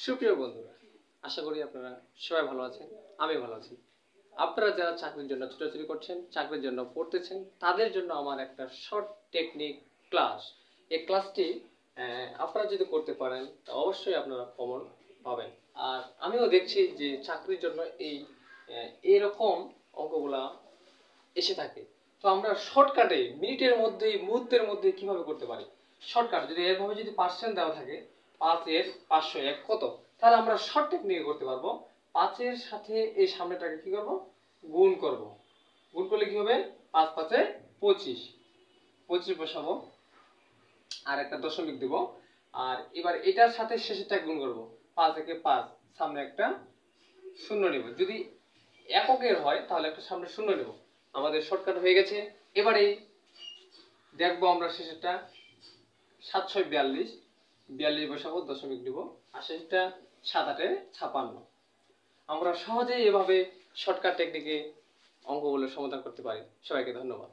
সুপ্রিয় বন্ধুরা, আশা করি আপনারা সবাই ভালো আছেন। আমি ভালো আছি। আপনারা যারা চাকরির জন্য ছোটাছুটি করছেন, চাকরির জন্য পড়তেছেন, তাদের জন্য আমার একটা শর্ট টেকনিক ক্লাস। এই ক্লাসটি আপনারা যদি করতে পারেন তা অবশ্যই আপনারা কমন পাবেন। আর আমিও দেখছি যে চাকরির জন্য এইরকম অঙ্কগুলা এসে থাকে। তো আমরা শর্টকাটে মিনিটের মধ্যেই মুহূর্তের মধ্যে কিভাবে করতে পারি। শর্টকাট যদি এভাবে যদি পার্সেন্ট দেওয়া থাকে 5 এর 501 কত, তাহলে আমরা শর্ট টেকনিকে করতে পারবো। 5-এর সাথে এই সামনেটাকে কি করব, গুণ করব। গুণ করলে কি হবে, 5 5 25, 25 বসাবো আর একটা দশমিক দেব। আর এবার এটার সাথে শেষেরটা গুণ করব, 5 একে 5, সামনে একটা শূন্য নেব। যদি এককের হয় তাহলে একটা সামনে শূন্য নেব। আমাদের শর্টকাট হয়ে গেছে। এবারে দেখবো আমরা শেষেরটা 7 6 42, 42 বসাবো, দশমিক নিব, আর শেষটা 7 8 56। আমরা সহজেই এভাবে শর্টকাট টেকনিকে অঙ্কগুলো সমাধান করতে পারি। সবাইকে ধন্যবাদ।